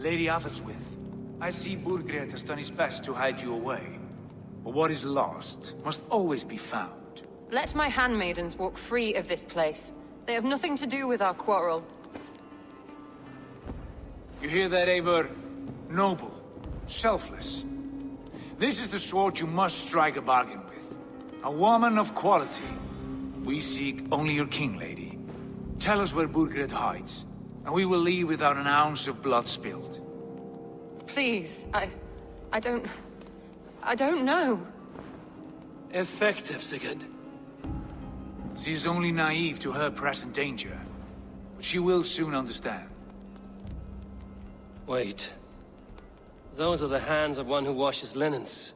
Lady Athelstwith, I see Burgred has done his best to hide you away. But what is lost must always be found. Let my handmaidens walk free of this place. They have nothing to do with our quarrel. You hear that, Eivor? Noble, selfless. This is the sword you must strike a bargain with. A woman of quality. We seek only your king, lady. Tell us where Burgred hides, and we will leave without an ounce of blood spilled. Please, I don't know. Effective, Sigurd. She is only naive to her present danger, but she will soon understand. Wait. Those are the hands of one who washes linens.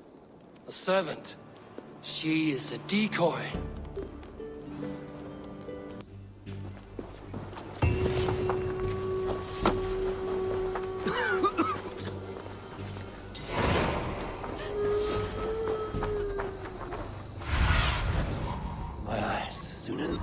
A servant. She is a decoy. My eyes, Sunan.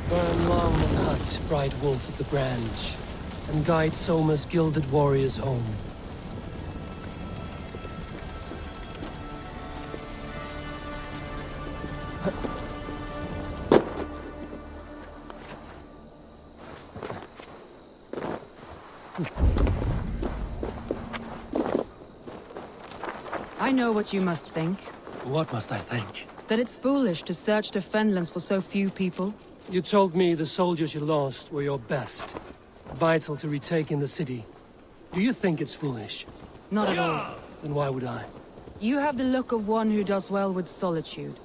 Burn long the hut, bright wolf of the branch, and guide Soma's gilded warriors home. I know what you must think. What must I think? That it's foolish to search the Fenlands for so few people. You told me the soldiers you lost were your best. Vital to retaking the city. Do you think it's foolish? Not at all. Then why would I? You have the look of one who does well with solitude.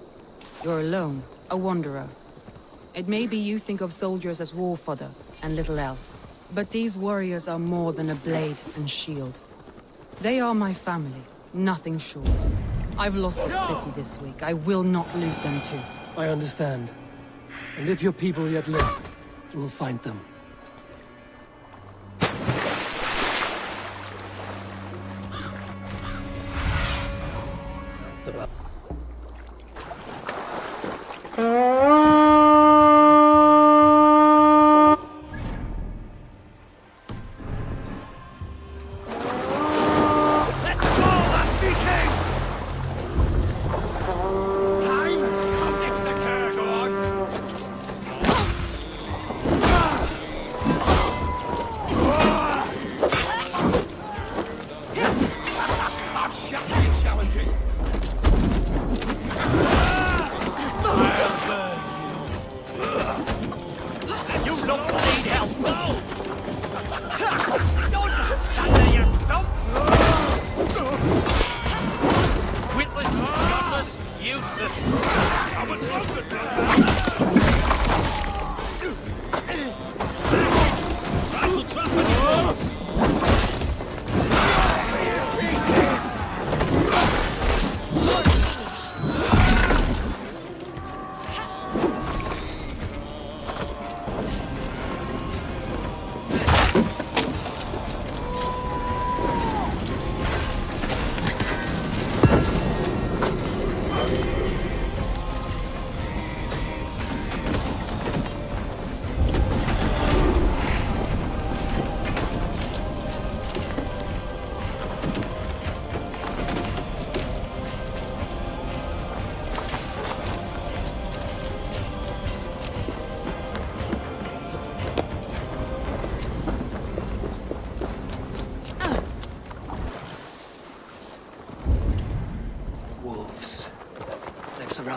You're alone, a wanderer. It may be you think of soldiers as war fodder, and little else. But these warriors are more than a blade and shield. They are my family, nothing short. I've lost a city this week. I will not lose them too. I understand. And if your people yet live, we'll find them.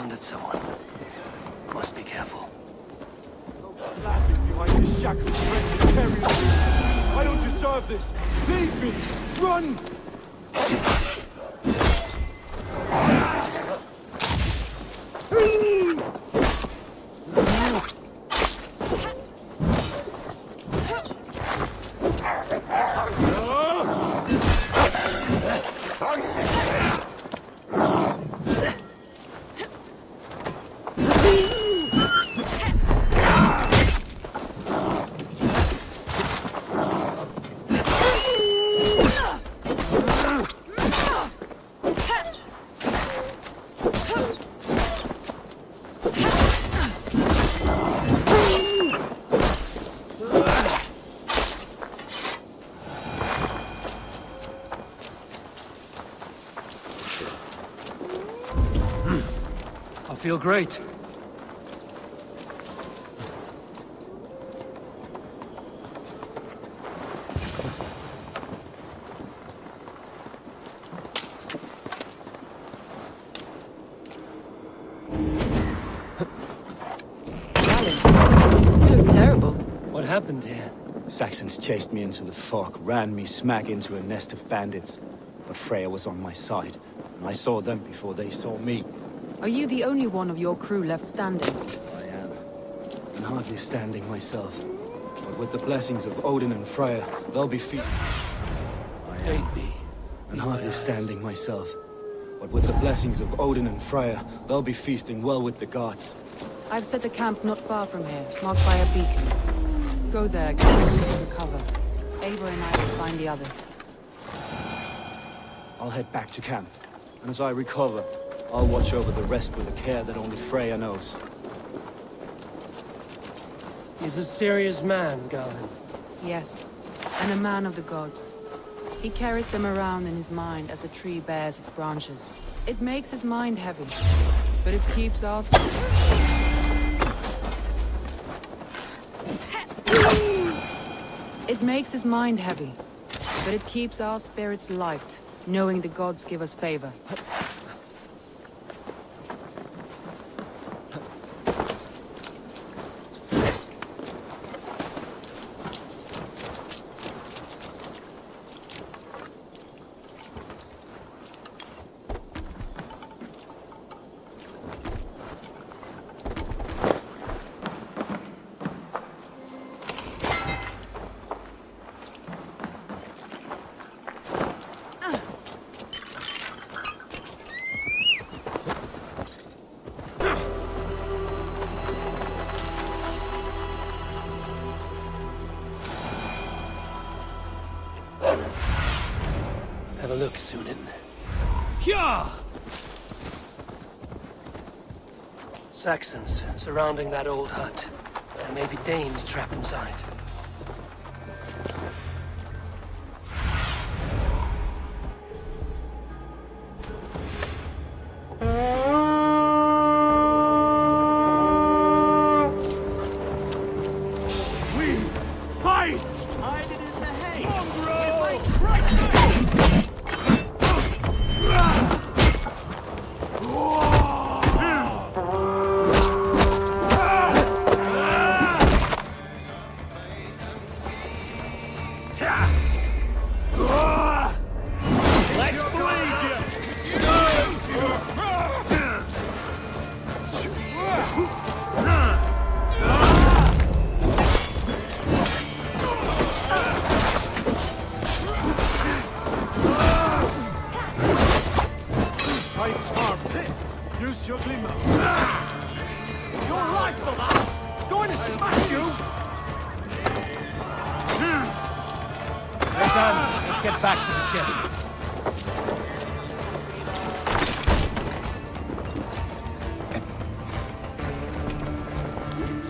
surrounded someone. Must be careful. Laughing behind this shackle, trying to carry on. I don't deserve this. Leave me. Run. I feel great. You look terrible. What happened here? Saxons chased me into the fog, ran me smack into a nest of bandits. But Freya was on my side, and I saw them before they saw me. Are you the only one of your crew left standing? I am. And hardly standing myself. But with the blessings of Odin and Freya, they'll be and hardly standing myself. But with the blessings of Odin and Freya, they'll be feasting well with the gods. I've set a camp not far from here, marked by a beacon. Go there, get into cover. Eivor and I will find the others. I'll head back to camp. And as I recover, I'll watch over the rest with a care that only Freya knows. He's a serious man, Galvin. Yes, and a man of the gods. He carries them around in his mind as a tree bears its branches. It makes his mind heavy, but it keeps our It makes his mind heavy, but it keeps our spirits light, knowing the gods give us favor. Have a look, Sunan. Hyah! Saxons surrounding that old hut. There may be Danes trapped inside. We fight! Hide it in the hay. Fight smart. Use your glimmer. Your life for that! Going to smash you! We're done. Let's get back to the ship.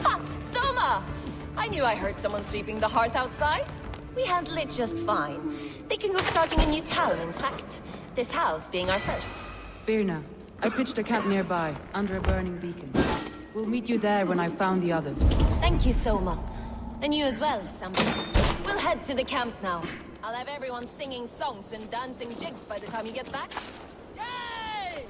Ha! Soma! I knew I heard someone sweeping the hearth outside. We handle it just fine. They can go starting a new town, in fact. This house being our first. Birna, I pitched a camp nearby, under a burning beacon. We'll meet you there when I've found the others. Thank you, Soma. And you as well, Sam. We'll head to the camp now. I'll have everyone singing songs and dancing jigs by the time you get back. Yay!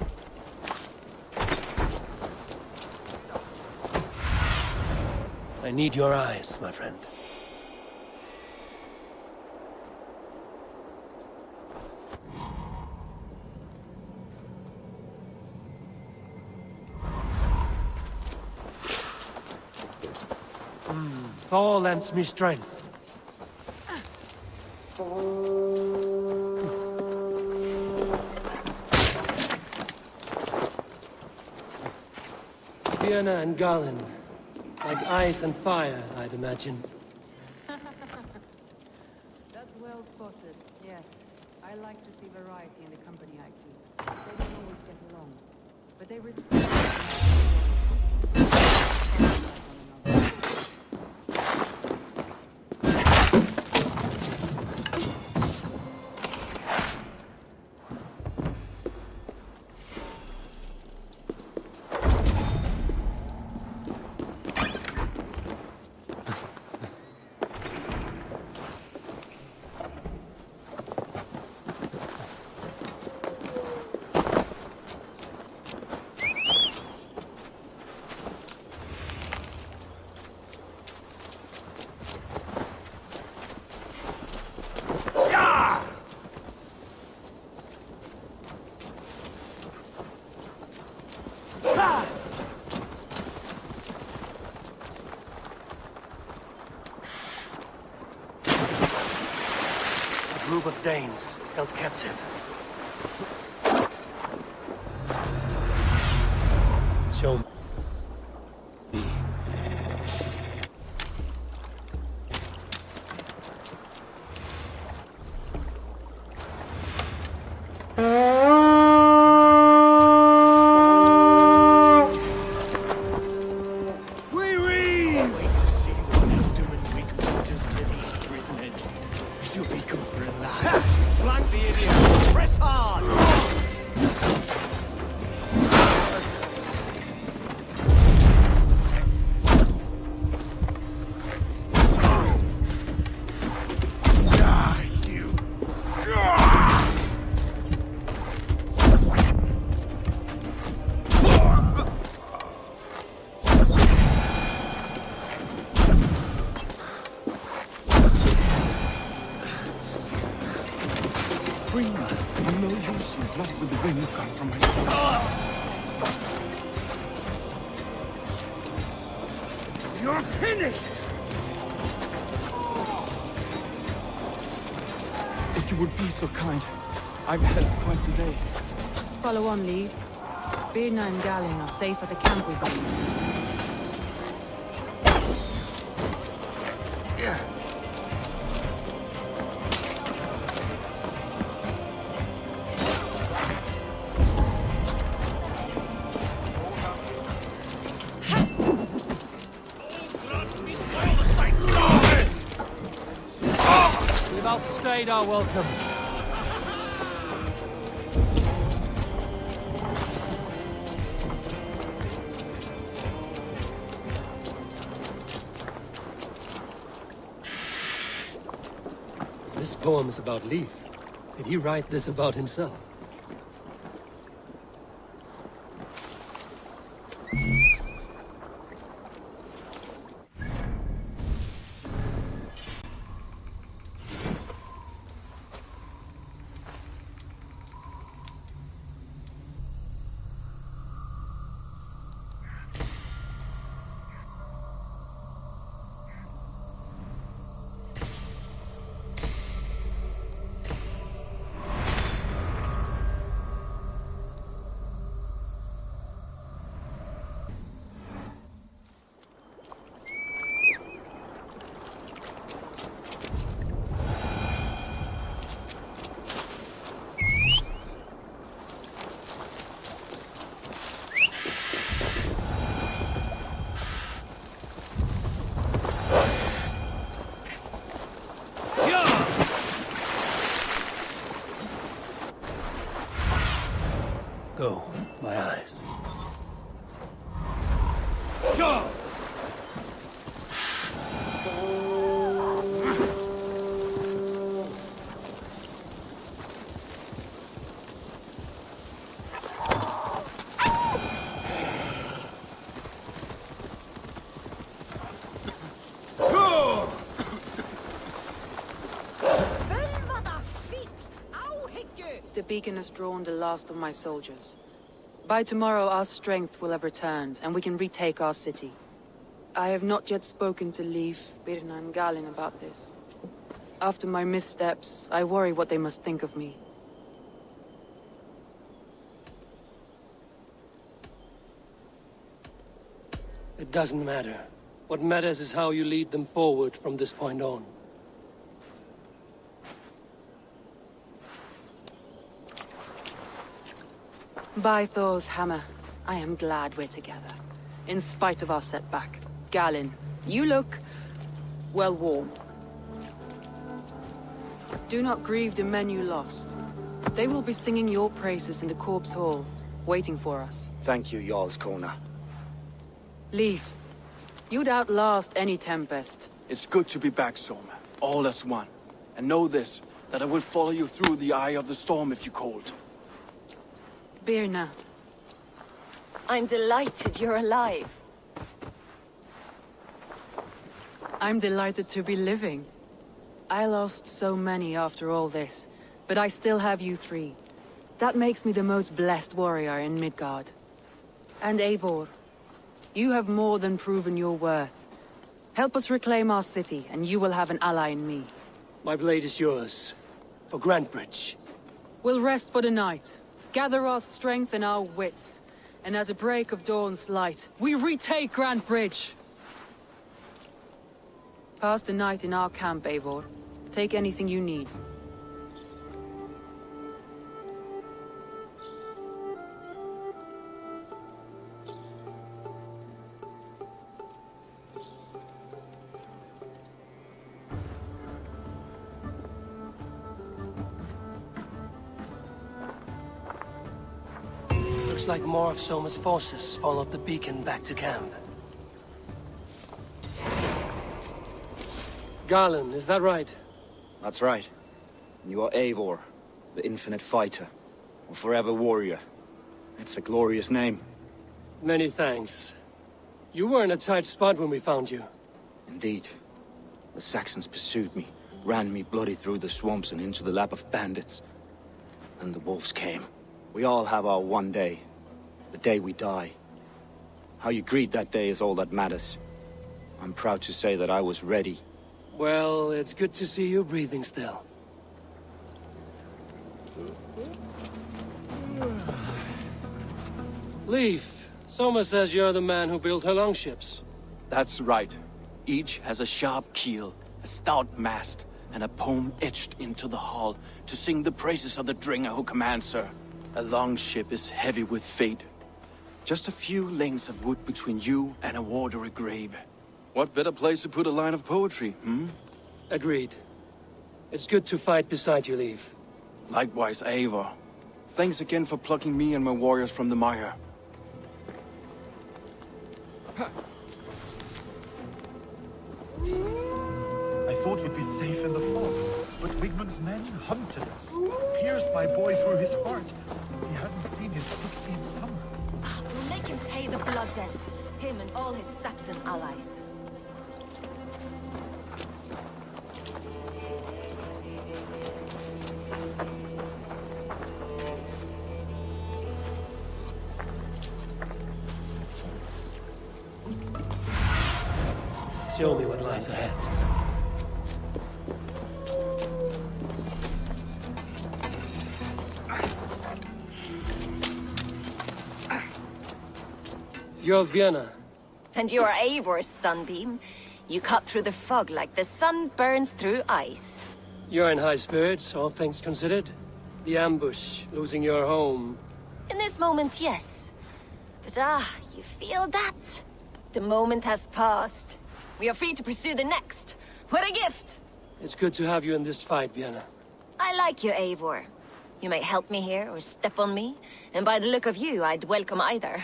I need your eyes, my friend. Thor lends me strength. Fiona and Garland, like ice and fire, I'd imagine. That's well spotted, yes. I like to see variety in the company I keep. They don't always get along, but they respect A group of Danes held captive. Show me. I'm no use. Your blood with the wind come from my soul. You're finished! If you would be so kind, I've had quite the day. Follow on, Lee. Birna and Galen are safe at the camp with them. Yeah. We've outstayed our welcome. This poem's about Leif. Did he write this about himself? Go, my eyes. Go! The beacon has drawn the last of my soldiers. By tomorrow our strength will have returned, and we can retake our city. I have not yet spoken to Leif, Birna and Galin about this. After my missteps, I worry what they must think of me. It doesn't matter. What matters is how you lead them forward from this point on. By Thor's hammer, I am glad we're together. In spite of our setback. Galin, you look... well warmed. Do not grieve the men you lost. They will be singing your praises in the Corpse Hall, waiting for us. Thank you, Jarl's Kona. Leif, you'd outlast any tempest. It's good to be back, Soma. All as one. And know this, that I will follow you through the eye of the storm if you called. Birna. I'm delighted you're alive. I'm delighted to be living. I lost so many after all this, but I still have you three. That makes me the most blessed warrior in Midgard. And Eivor, you have more than proven your worth. Help us reclaim our city, and you will have an ally in me. My blade is yours. For Grantebridge. We'll rest for the night, gather our strength and our wits, and at the break of dawn's light, we retake Grantebridge! Pass the night in our camp, Eivor. Take anything you need. Looks like more of Soma's forces followed the beacon back to camp. Garland, is that right? That's right. You are Eivor, the infinite fighter, or forever warrior. It's a glorious name. Many thanks. You were in a tight spot when we found you. Indeed. The Saxons pursued me, ran me bloody through the swamps and into the lap of bandits. And the wolves came. We all have our one day. The day we die. How you greet that day is all that matters. I'm proud to say that I was ready. Well, it's good to see you breathing still. Leif, Soma says you're the man who built her longships. That's right. Each has a sharp keel, a stout mast, and a poem etched into the hull to sing the praises of the Dringer who commands her. A longship is heavy with fate. Just a few lengths of wood between you and a watery grave. What better place to put a line of poetry, hmm? Agreed. It's good to fight beside you, Leif. Likewise, Eivor. Thanks again for plucking me and my warriors from the mire. I thought we'd be safe in the fog, but Wigmund's men hunted us, pierced my boy through his heart. He hadn't seen his 16th summer. We'll make him pay the blood debt. Him and all his Saxon allies. Show me what lies ahead. You're Vienna. And you're Eivor's sunbeam. You cut through the fog like the sun burns through ice. You're in high spirits, all things considered. The ambush, losing your home. In this moment, yes. But you feel that? The moment has passed. We are free to pursue the next. What a gift! It's good to have you in this fight, Vienna. I like you, Eivor. You may help me here or step on me, and by the look of you, I'd welcome either.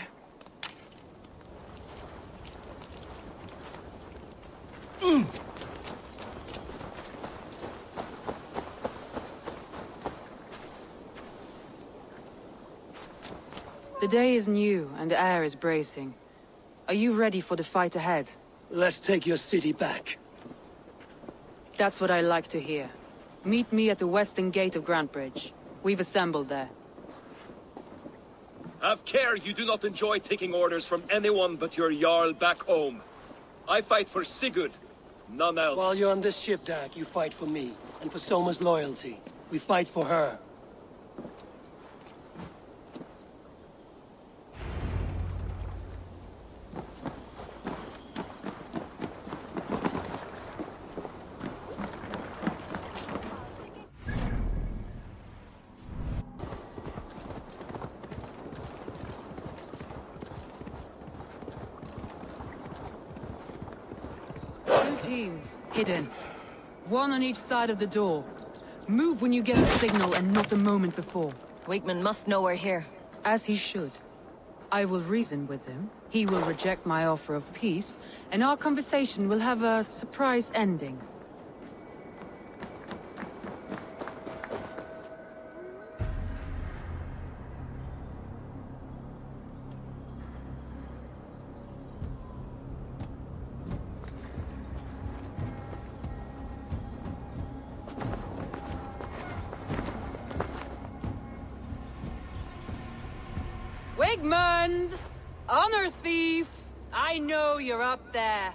The day is new, and the air is bracing. Are you ready for the fight ahead? Let's take your city back. That's what I like to hear. Meet me at the western gate of Grantebridge. We've assembled there. Have care you do not enjoy taking orders from anyone but your Jarl back home. I fight for Sigurd, none else. While you're on this ship, Dag, you fight for me, and for Soma's loyalty. We fight for her. Teams, hidden. One on each side of the door. Move when you get the signal and not a moment before. Wigman must know we're here. As he should. I will reason with him. He will reject my offer of peace, and our conversation will have a surprise ending. Wigmund! Honor thief! I know you're up there.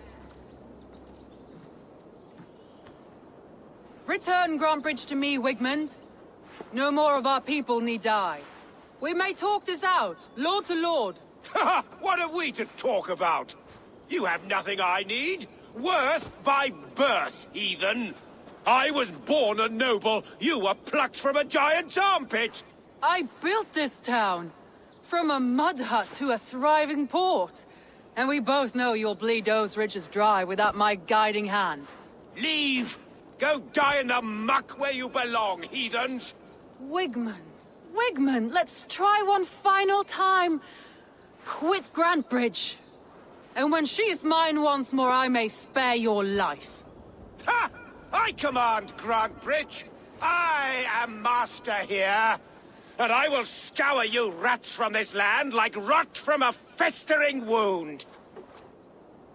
Return Grantbridge to me, Wigmund. No more of our people need die. We may talk this out, lord to lord. What are we to talk about? You have nothing I need. Worth by birth, heathen. I was born a noble. You were plucked from a giant's armpit. I built this town. From a mud hut to a thriving port. And we both know you'll bleed those riches dry without my guiding hand. Leave! Go die in the muck where you belong, heathens! Wigmund, Wigmund, let's try one final time. Quit Grantbridge. And when she is mine once more, I may spare your life. Ha! I command Grantbridge! I am master here! And I will scour you rats from this land like rot from a festering wound!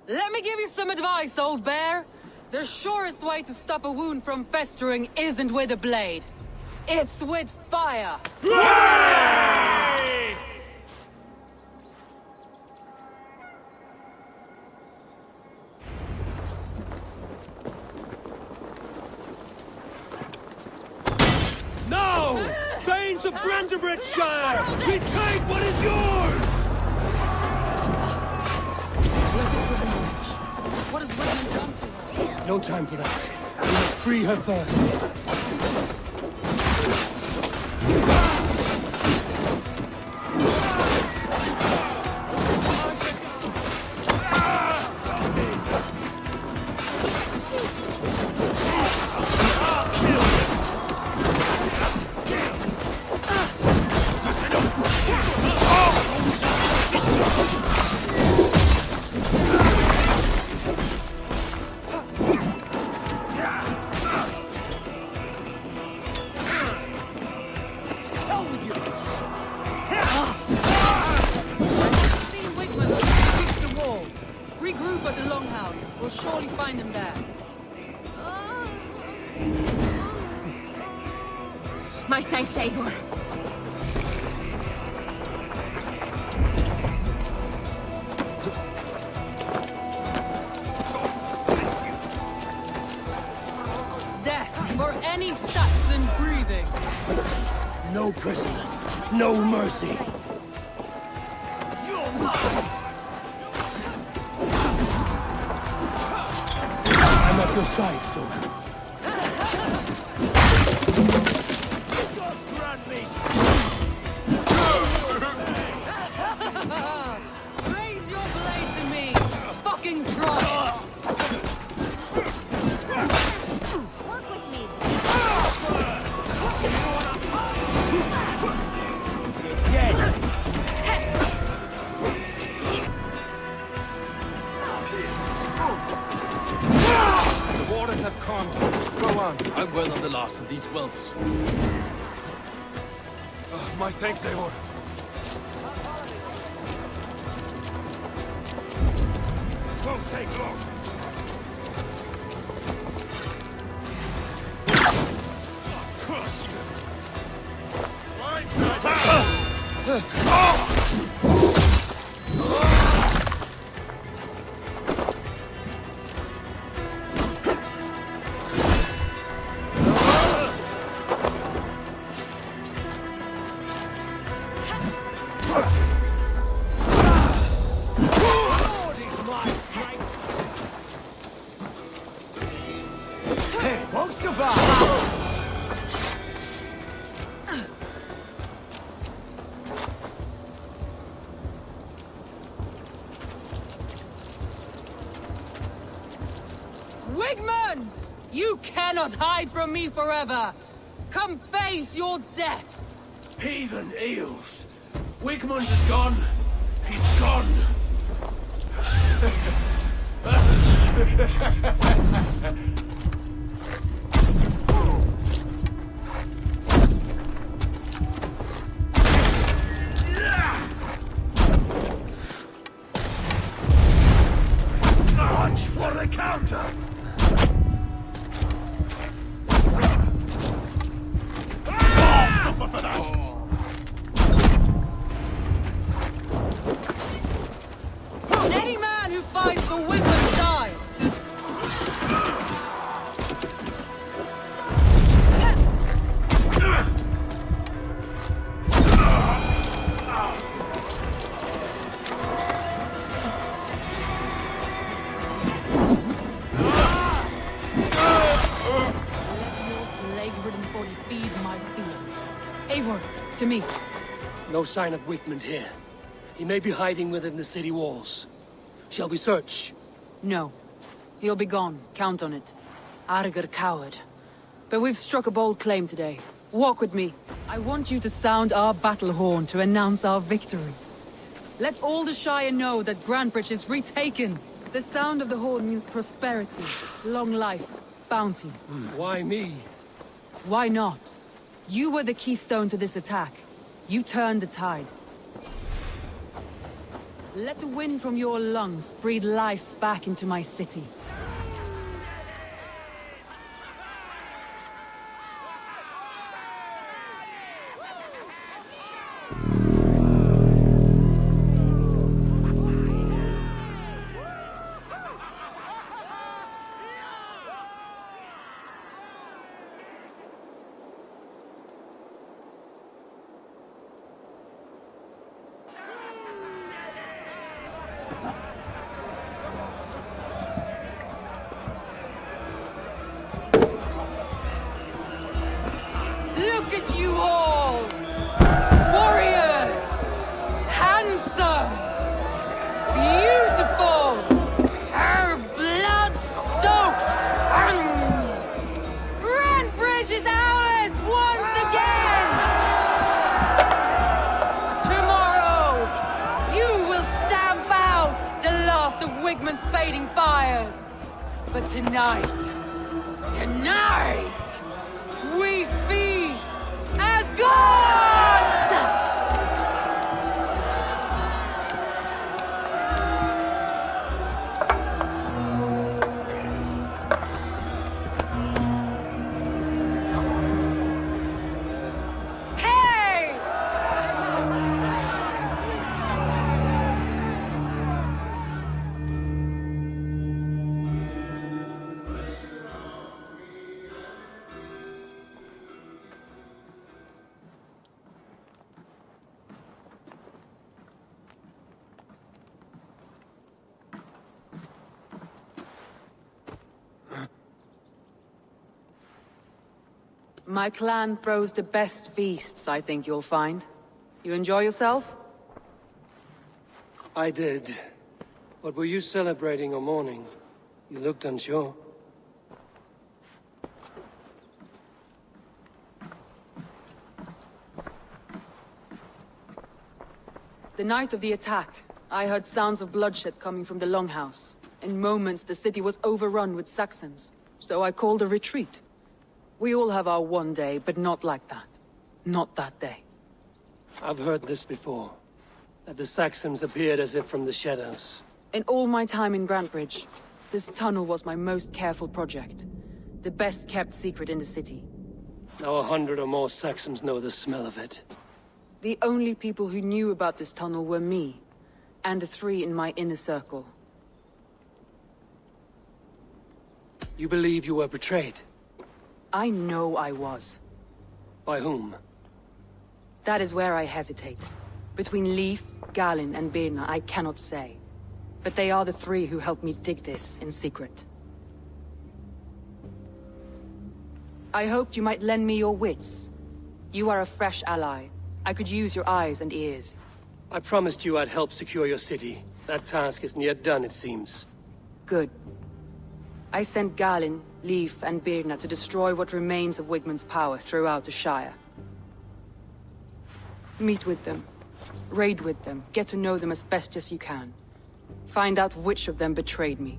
Let me give you some advice, old bear. The surest way to stop a wound from festering isn't with a blade. It's with fire! Hooray! No! Thanes of Brandenburgshire! Retake what is yours! What has Wigmund done to her? No time for that. We must free her first. Regroup at the Longhouse. We'll surely find him there. My thanks, Eivor. Death for any Saxon breathing. No prisoners. No mercy. I'm at your side, Soma. Raise your blade to me! Fucking try! Work with me. The waters have calmed. Go on. I'm well on the last of these whelps. My thanks, Eivor. Won't take long. Crush you. Hey, won't survive! Wigmund! You cannot hide from me forever! Come face your death! Heathen eels! Wigmund is gone! He's gone! Watch for the counter! Suffer for that! Any man who fights for Wigmund dies! Plague-ridden body feed my feelings. Eivor, to me. No sign of Wigmund here. He may be hiding within the city walls. Shall we search? No. He'll be gone. Count on it. Arger coward. But we've struck a bold claim today. Walk with me. I want you to sound our battle horn to announce our victory. Let all the Shire know that Grantebridge is retaken. The sound of the horn means prosperity, long life, bounty. Why me? Why not? You were the keystone to this attack. You turned the tide. Let the wind from your lungs breathe life back into my city. Look at you all! Warriors! Handsome! Beautiful! Blood-soaked! Grantebridge is ours once again! Tomorrow, you will stamp out the last of Wigmund's fading fires! But tonight, we feast as gods! Hey! My clan throws the best feasts, I think you'll find. You enjoy yourself? I did. But were you celebrating or mourning? You looked unsure. The night of the attack, I heard sounds of bloodshed coming from the Longhouse. In moments, the city was overrun with Saxons, so I called a retreat. We all have our one day, but not like that. Not that day. I've heard this before. That the Saxons appeared as if from the shadows. In all my time in Grantebridge, this tunnel was my most careful project. The best kept secret in the city. Now 100 or more Saxons know the smell of it. The only people who knew about this tunnel were me, and the 3 in my inner circle. You believe you were betrayed? I know I was. By whom? That is where I hesitate. Between Leif, Galen, and Birna, I cannot say. But they are the 3 who helped me dig this in secret. I hoped you might lend me your wits. You are a fresh ally. I could use your eyes and ears. I promised you I'd help secure your city. That task isn't yet done, it seems. Good. I sent Galen, Leif, and Birna to destroy what remains of Wigmund's power throughout the Shire. Meet with them. Raid with them. Get to know them as best as you can. Find out which of them betrayed me.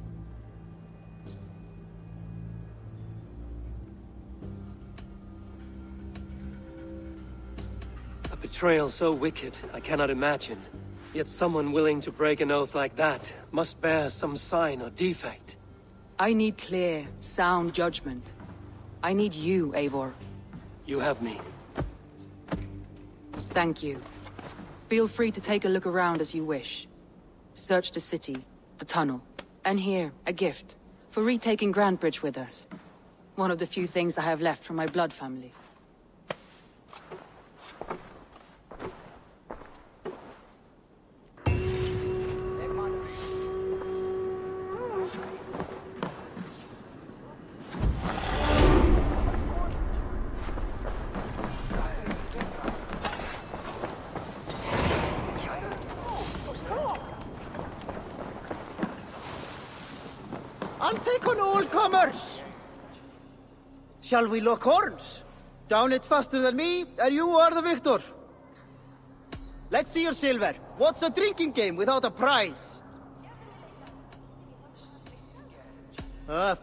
A betrayal so wicked, I cannot imagine. Yet someone willing to break an oath like that must bear some sign or defect. I need clear, sound judgment. I need you, Eivor. You have me. Thank you. Feel free to take a look around as you wish. Search the city, the tunnel, and here, a gift, for retaking Grandbridge with us. One of the few things I have left from my blood family. I'll take on all comers! Shall we lock horns? Down it faster than me, and you are the victor. Let's see your silver. What's a drinking game without a prize?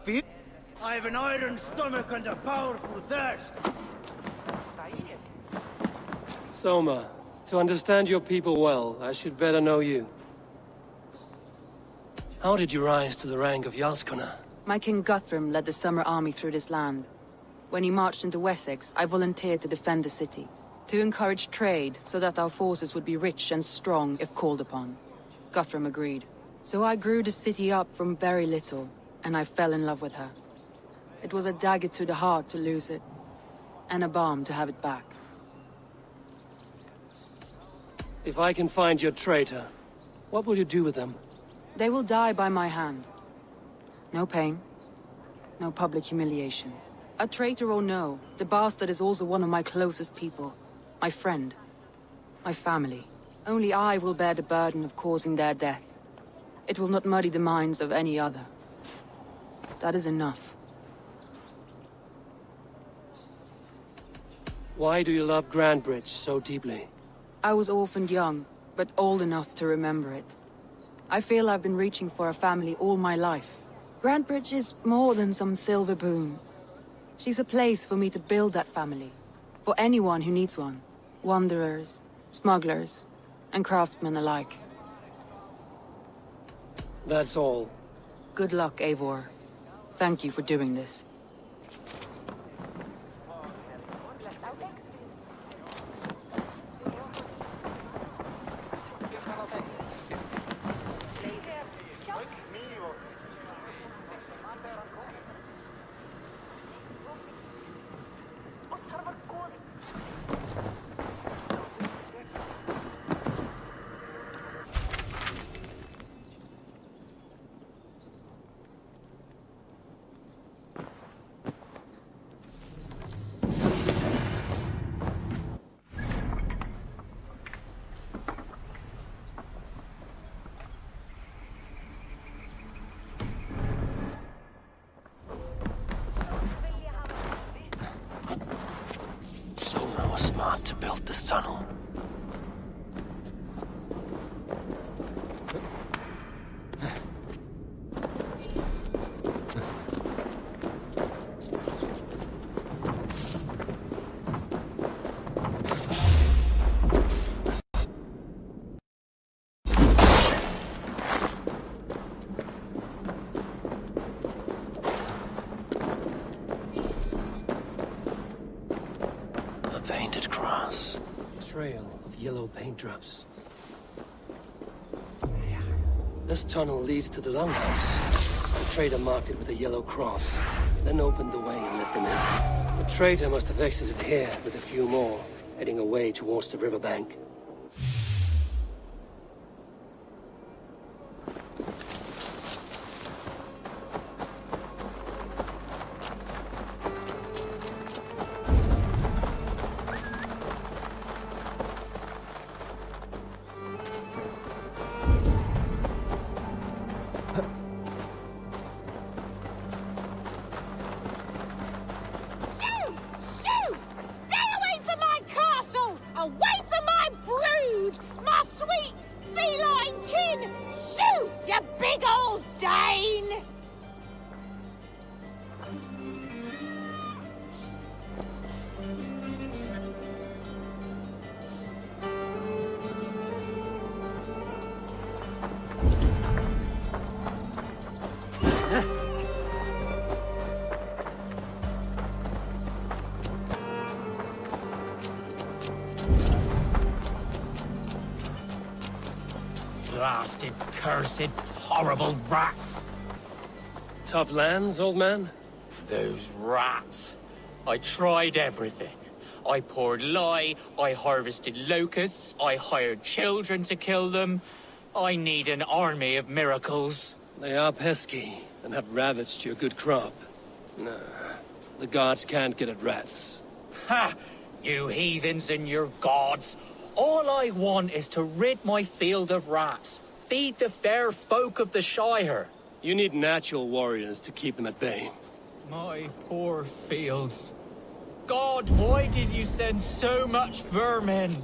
Feet. I have an iron stomach and a powerful thirst. Soma, to understand your people well, I should better know you. How did you rise to the rank of Jarlskona? My King Guthrum led the summer army through this land. When he marched into Wessex, I volunteered to defend the city. To encourage trade, so that our forces would be rich and strong if called upon. Guthrum agreed. So I grew the city up from very little, and I fell in love with her. It was a dagger to the heart to lose it, and a balm to have it back. If I can find your traitor, what will you do with them? They will die by my hand. No pain, no public humiliation. A traitor or no, the bastard is also one of my closest people. My friend. My family. Only I will bear the burden of causing their death. It will not muddy the minds of any other. That is enough. Why do you love Grandbridge so deeply? I was orphaned young, but old enough to remember it. I feel I've been reaching for a family all my life. Grandbridge is more than some silver boon. She's a place for me to build that family. For anyone who needs one. Wanderers, smugglers, and craftsmen alike. That's all. Good luck, Eivor. Thank you for doing this. Soma was smart to build this tunnel. Painted grass. Trail of yellow paint drops. This tunnel leads to the longhouse. The trader marked it with a yellow cross, then opened the way and let them in. The trader must have exited here with a few more, heading away towards the riverbank. Blasted, cursed, horrible rats! Tough lands, old man? Those rats. I tried everything. I poured lye, I harvested locusts, I hired children to kill them. I need an army of miracles. They are pesky, and have ravaged your good crop. Nah, the gods can't get at rats. Ha! You heathens and your gods. All I want is to rid my field of rats. Feed the fair folk of the Shire. You need natural warriors to keep them at bay. My poor fields. God, why did you send so much vermin?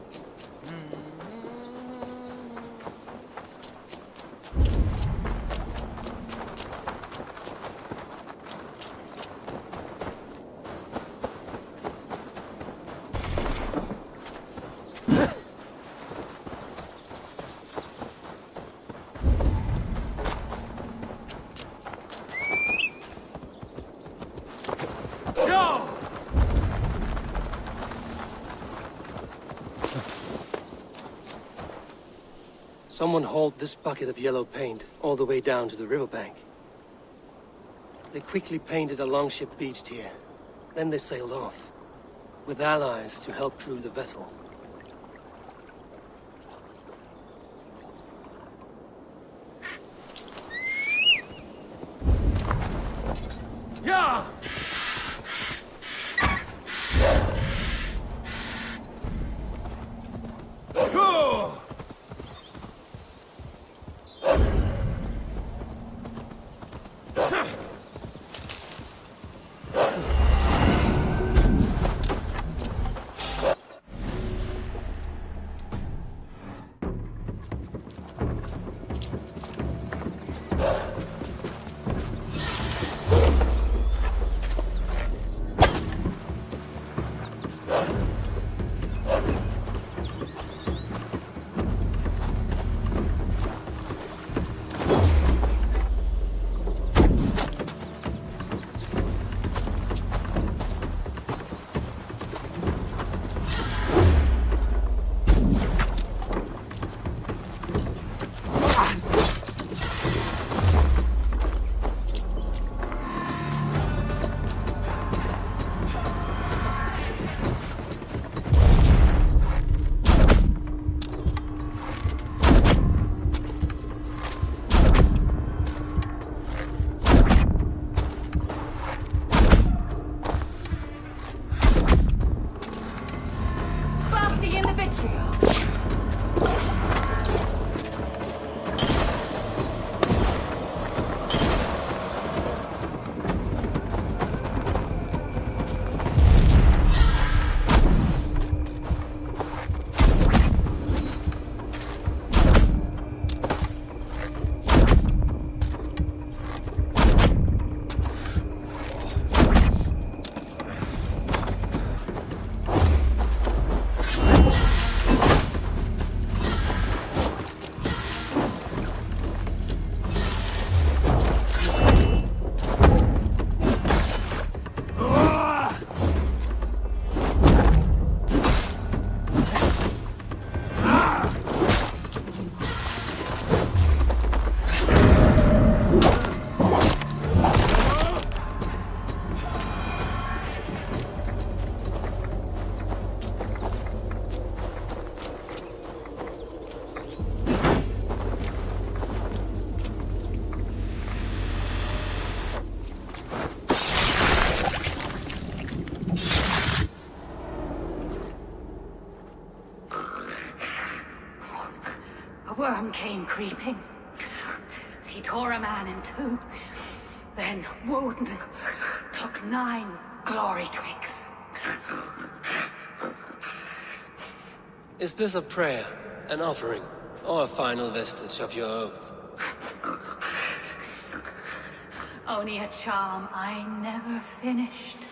Someone hauled this bucket of yellow paint all the way down to the riverbank. They quickly painted a longship beached here. Then they sailed off, with allies to help crew the vessel. Yeah! A worm came creeping. He tore a man in two. Then Woden took 9 glory twigs. Is this a prayer, an offering, or a final vestige of your oath? Only a charm I never finished.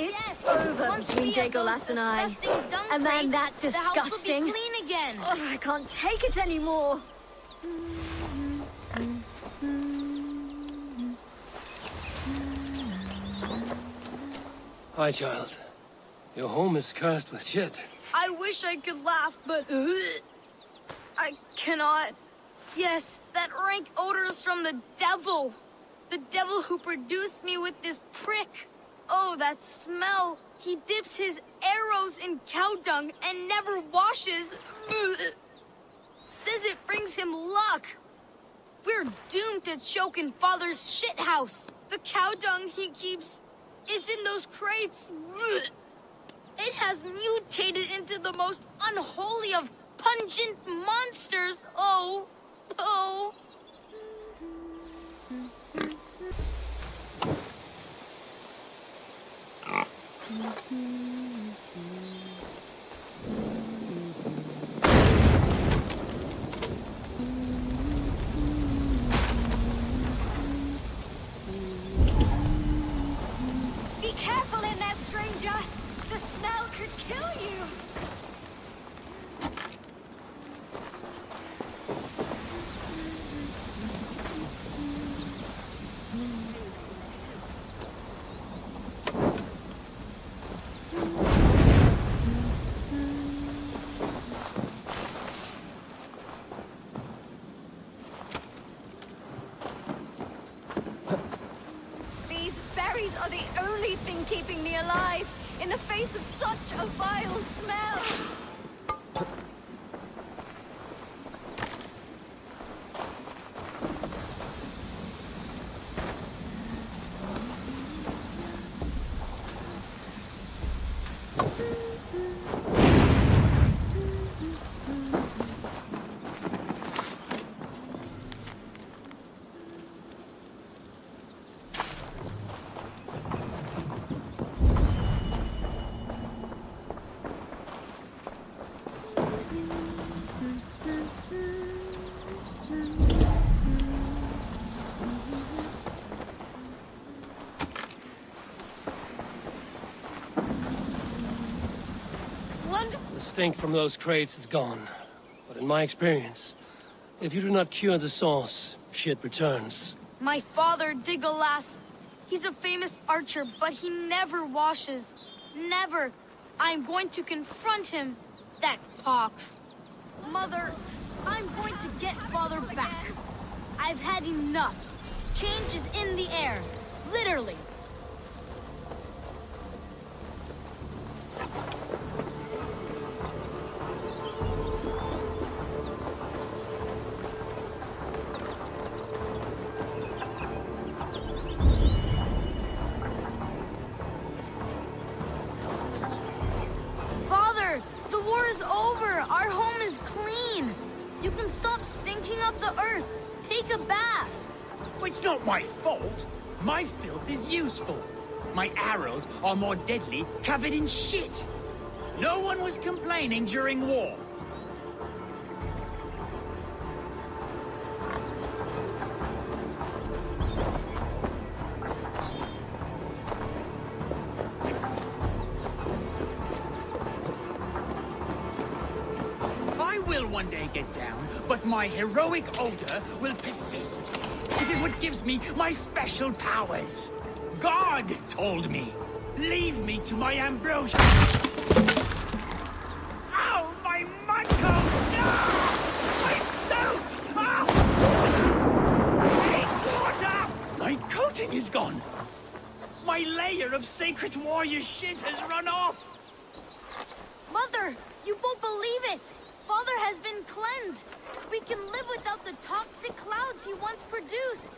It's over between Dagolas and I. A man that disgusting. The house will be clean again. Oh, I can't take it anymore. Hi, child. Your home is cursed with shit. I wish I could laugh, but I cannot. Yes, that rank odor is from the devil. The devil who produced me with this prick. Oh, that smell. He dips his arrows in cow dung and never washes. Says it brings him luck. We're doomed to choke in Father's shithouse. The cow dung he keeps is in those crates. It has mutated into the most unholy of pungent monsters. Oh, oh. Be careful in there, stranger. The smell could kill you. These berries are the only thing keeping me alive in the face of such a vile smell. The stink from those crates is gone. But in my experience, if you do not cure the source, shit returns. My father, Dagolas, he's a famous archer, but he never washes. Never. I'm going to confront him. That pox. Mother, I'm going to get Father back. I've had enough. Change is in the air. Literally. up the earth. Take a bath. It's not my fault. My filth is useful. My arrows are more deadly covered in shit. No one was complaining during war. I will one day get down, but my heroic odor will persist. It is what gives me my special powers. God told me, leave me to my ambrosia. Ow, my mudcoat! No! I'm soaked! Ah! Hey, water! My coating is gone. My layer of sacred warrior shit has run off. Mother, you won't believe it. Father has been cleansed. We can live without the toxic clouds he once produced.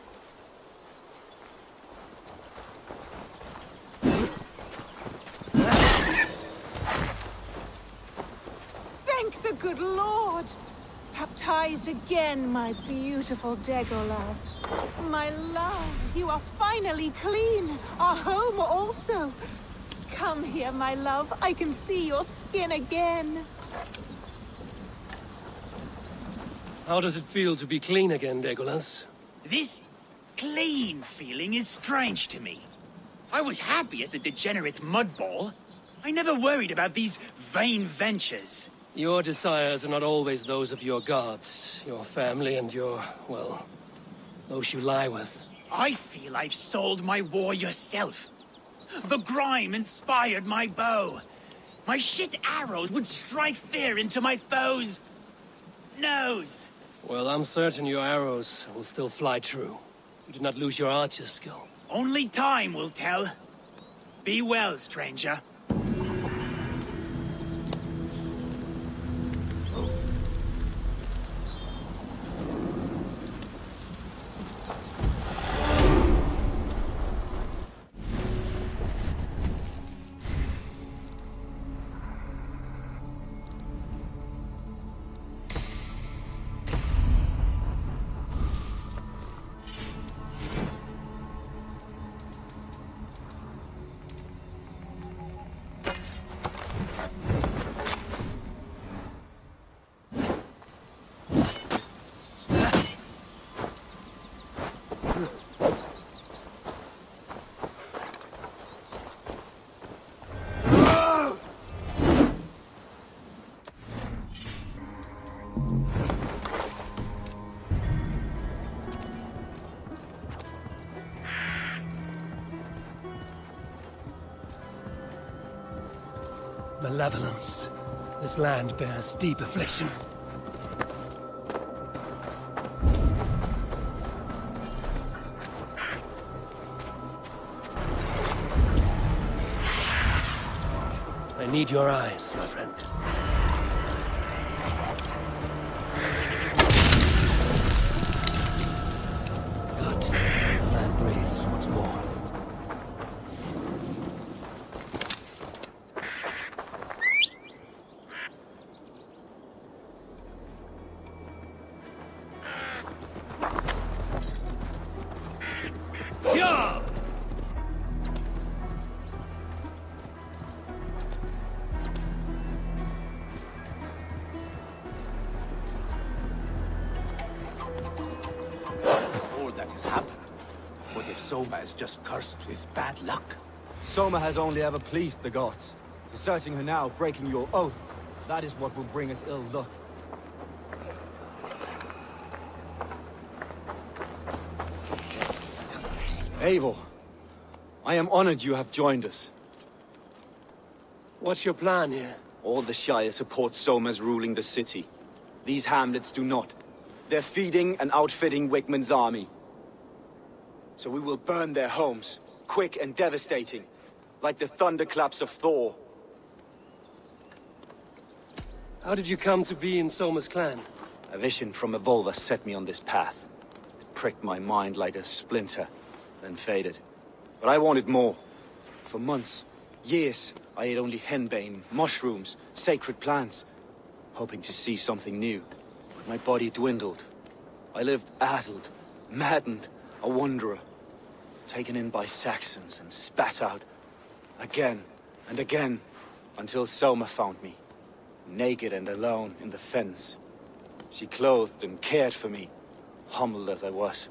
Thank the good Lord! Baptized again, my beautiful Legolas. My love, you are finally clean. Our home also. Come here, my love. I can see your skin again. How does it feel to be clean again, Legolas? This clean feeling is strange to me. I was happy as a degenerate mudball. I never worried about these vain ventures. Your desires are not always those of your gods, your family, and your, well, those you lie with. I feel I've sold my warrior self. The grime inspired my bow. My shit arrows would strike fear into my foes' nose. Well, I'm certain your arrows will still fly true. You did not lose your archer skill. Only time will tell. Be well, stranger. Malevolence. This land bears deep affliction. I need your eyes, my friend. Good. The land breathes once more. Soma is just cursed with bad luck. Soma has only ever pleased the gods. Deserting her now, breaking your oath, that is what will bring us ill luck. Eivor, I am honored you have joined us. What's your plan here? All the Shire support Soma's ruling the city. These hamlets do not. They're feeding and outfitting Wigmund's army. So we will burn their homes, quick and devastating, like the thunderclaps of Thor. How did you come to be in Soma's clan? A vision from Evolva set me on this path. It pricked my mind like a splinter, then faded. But I wanted more. For months, years, I ate only henbane, mushrooms, sacred plants, hoping to see something new. But my body dwindled. I lived addled, maddened, a wanderer, taken in by Saxons and spat out again and again, until Soma found me, naked and alone in the fens. She clothed and cared for me, humbled as I was.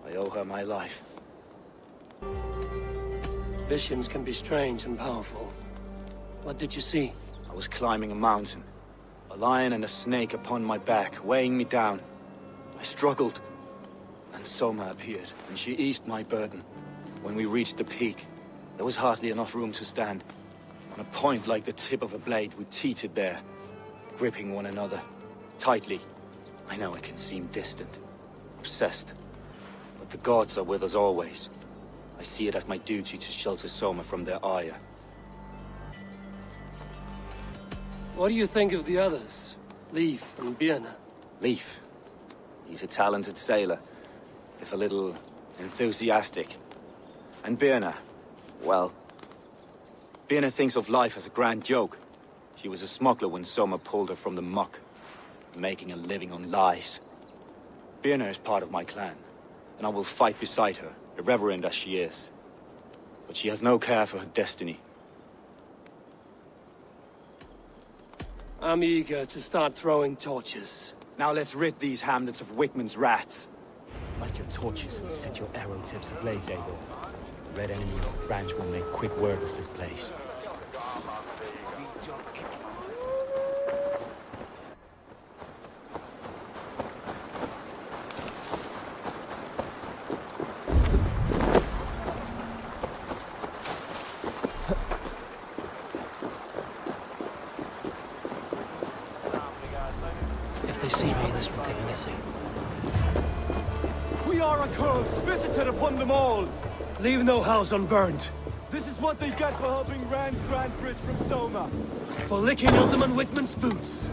I owe her my life. Visions can be strange and powerful. What did you see? I was climbing a mountain, a lion and a snake upon my back, weighing me down. I struggled, and Soma appeared, and she eased my burden. When we reached the peak, there was hardly enough room to stand. On a point like the tip of a blade, we teetered there, gripping one another, tightly. I know it can seem distant, obsessed, but the gods are with us always. I see it as my duty to shelter Soma from their ire. What do you think of the others? Leif and Birna? Leif. He's a talented sailor, if a little enthusiastic. And Birna, well, Birna thinks of life as a grand joke. She was a smuggler when Soma pulled her from the muck, making a living on lies. Birna is part of my clan, and I will fight beside her, irreverent as she is. But she has no care for her destiny. I'm eager to start throwing torches. Now let's rid these hamlets of Wickman's rats. Light your torches and set your arrow tips ablaze, Abel. The red enemy of the branch will make quick work of this place. If they see me, this will get messy. We are a curse, visited upon them all. Leave no house unburned. This is what they get for helping Rand Grantbridge from Soma. For licking Alderman Wickman's boots.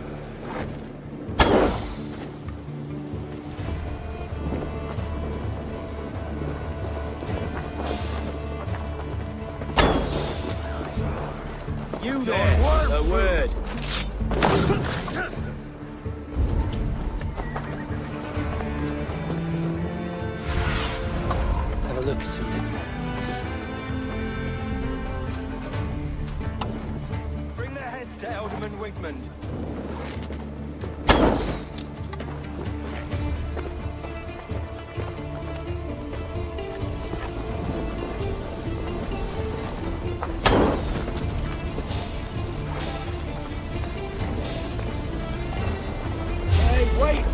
You don't A word. Have a look, Sue. bring their heads to Alderman Wigmund. Hey, wait!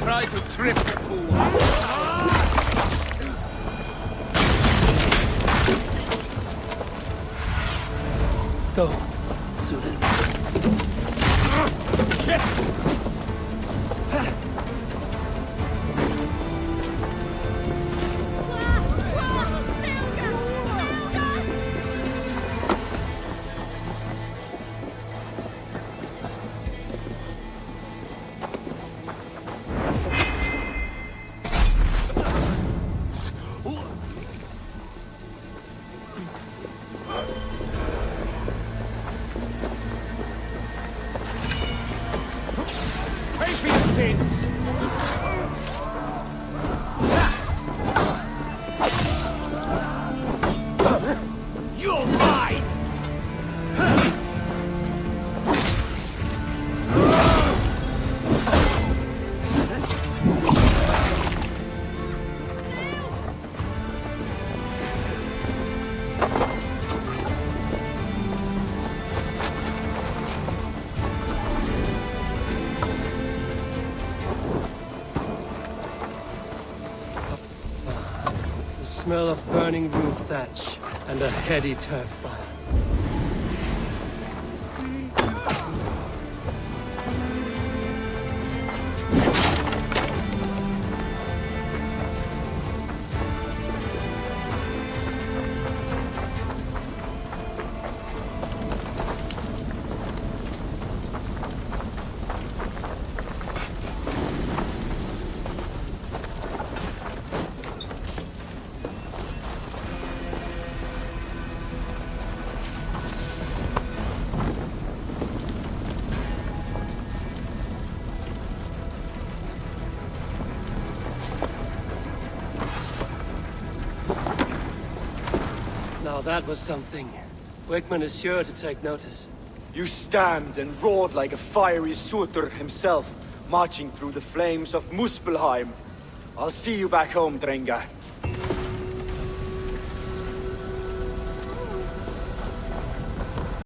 Try to trip the fool. Go, Sudan. Shit! Pay for your sins! You're mine! The smell of burning roof thatch and a heady turf fire. that was something. Wickman is sure to take notice. You stand and roared like a fiery Surtur himself, marching through the flames of Muspelheim. I'll see you back home, Drenga.